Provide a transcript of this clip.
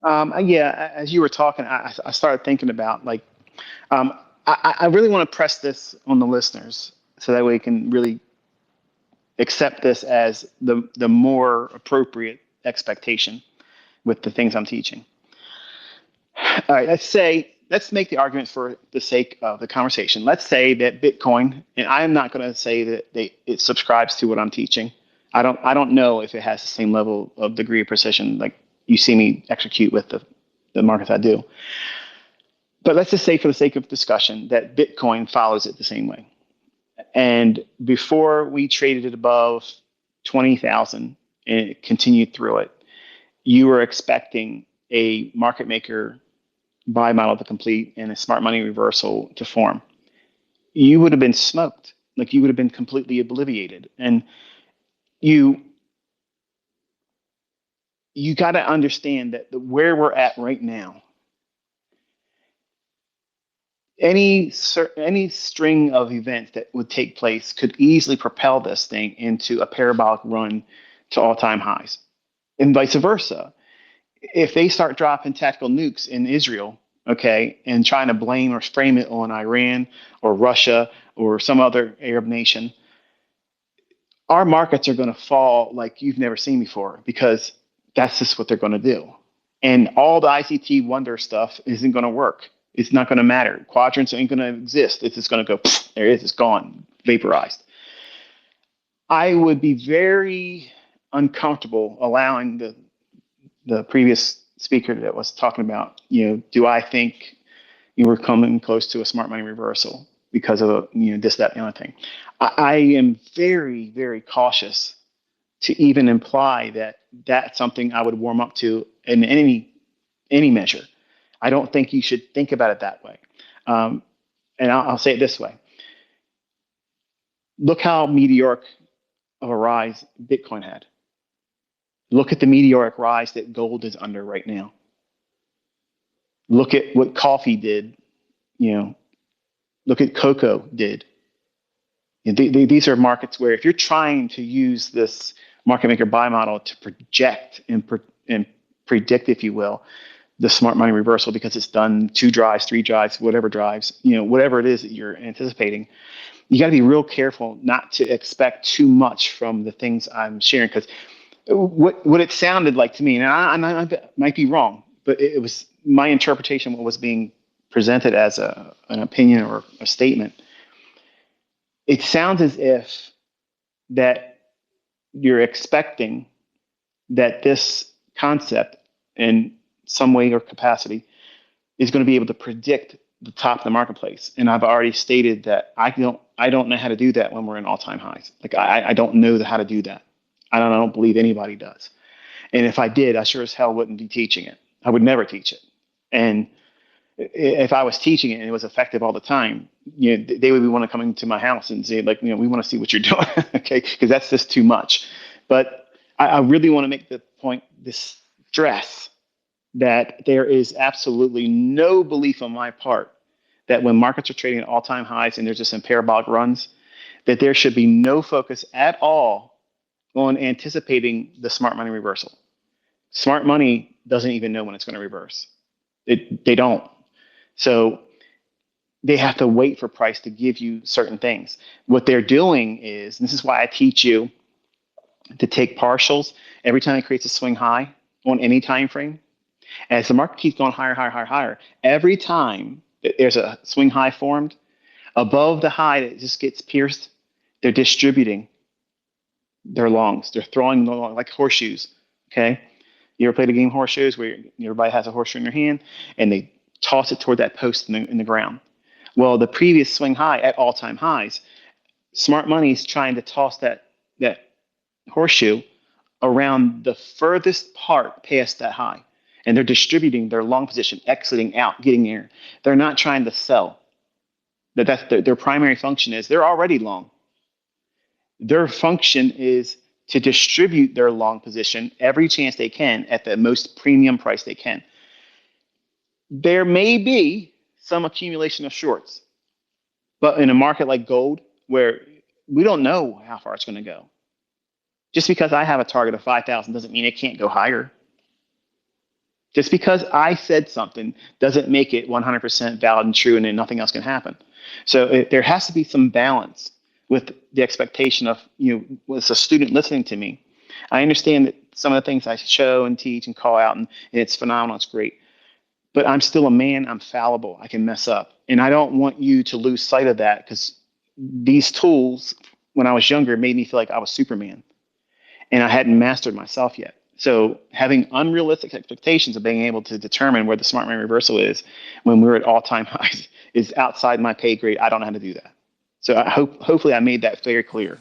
Yeah, as you were talking, I started thinking about like, um, I really want to press this on the listeners so that we can really accept this as the more appropriate expectation with the things I'm teaching. All right, let's make the argument for the sake of the conversation. Let's say that Bitcoin, and I am not going to say that it subscribes to what I'm teaching. I don't know if it has the same level of degree of precision like you see me execute with the markets I do. But let's just say for the sake of discussion that Bitcoin follows it the same way. And before we traded it above 20,000 and it continued through it, you were expecting a market maker buy model to complete and a smart money reversal to form. You would have been smoked. Like you would have been completely obliterated. And you you got to understand that where we're at right now, any string of events that would take place could easily propel this thing into a parabolic run to all-time highs, and vice versa. If they start dropping tactical nukes in Israel, okay, and trying to blame or frame it on Iran or Russia or some other Arab nation, our markets are going to fall like you've never seen before because that's just what they're going to do. And all the ICT wonder stuff isn't going to work. It's not going to matter. Quadrants ain't going to exist. It's just going to go, there it is, it's gone, vaporized. I would be very uncomfortable allowing the previous speaker that was talking about, do I think you were coming close to a smart money reversal because of this, that, and the other thing. I am very, very cautious to even imply that that's something I would warm up to in any measure. I don't think you should think about it that way. And I'll say it this way: look how meteoric of a rise Bitcoin had. Look at the meteoric rise that gold is under right now. Look at what coffee did. Look at cocoa did. These are markets where if you're trying to use this market maker buy model to project and predict, if you will, the smart money reversal because it's done 2 drives, 3 drives, whatever drives, whatever it is that you're anticipating, you got to be real careful not to expect too much from the things I'm sharing, because what it sounded like to me, and I might be wrong, but it was my interpretation of what was being presented as an opinion or a statement. It sounds as if that you're expecting that this concept in some way or capacity is going to be able to predict the top of the marketplace. And I've already stated that I don't know how to do that when we're in all-time highs. Like I don't know how to do that. I don't believe anybody does. And if I did, I sure as hell wouldn't be teaching it. I would never teach it. And if I was teaching it and it was effective all the time, they would be want to come into my house and say, like, we want to see what you're doing, okay? Because that's just too much. But I really want to make the point, this stress, that there is absolutely no belief on my part that when markets are trading at all-time highs and there's just some parabolic runs, that there should be no focus at all on anticipating the smart money reversal. Smart money doesn't even know when it's going to reverse. They don't. So they have to wait for price to give you certain things. What they're doing is, and this is why I teach you to take partials every time it creates a swing high on any time frame. As the market keeps going higher, higher, higher, higher, every time there's a swing high formed, above the high that just gets pierced, they're distributing their longs. They're throwing them along like horseshoes. Okay, you ever played a game horseshoes where everybody has a horseshoe in their hand and they toss it toward that post in the ground? Well, the previous swing high at all-time highs, smart money is trying to toss that horseshoe around the furthest part past that high. And they're distributing their long position, exiting out, getting there. They're not trying to sell. That's their primary function is they're already long. Their function is to distribute their long position every chance they can at the most premium price they can. There may be some accumulation of shorts, but in a market like gold, where we don't know how far it's going to go, just because I have a target of 5,000 doesn't mean it can't go higher. Just because I said something doesn't make it 100% valid and true, and then nothing else can happen. So there has to be some balance with the expectation of, as a student listening to me, I understand that some of the things I show and teach and call out, and it's phenomenal, it's great. But I'm still a man, I'm fallible, I can mess up. And I don't want you to lose sight of that, because these tools, when I was younger, made me feel like I was Superman and I hadn't mastered myself yet. So having unrealistic expectations of being able to determine where the smart man reversal is when we're at all-time highs is outside my pay grade. I don't know how to do that. So hopefully I made that very clear.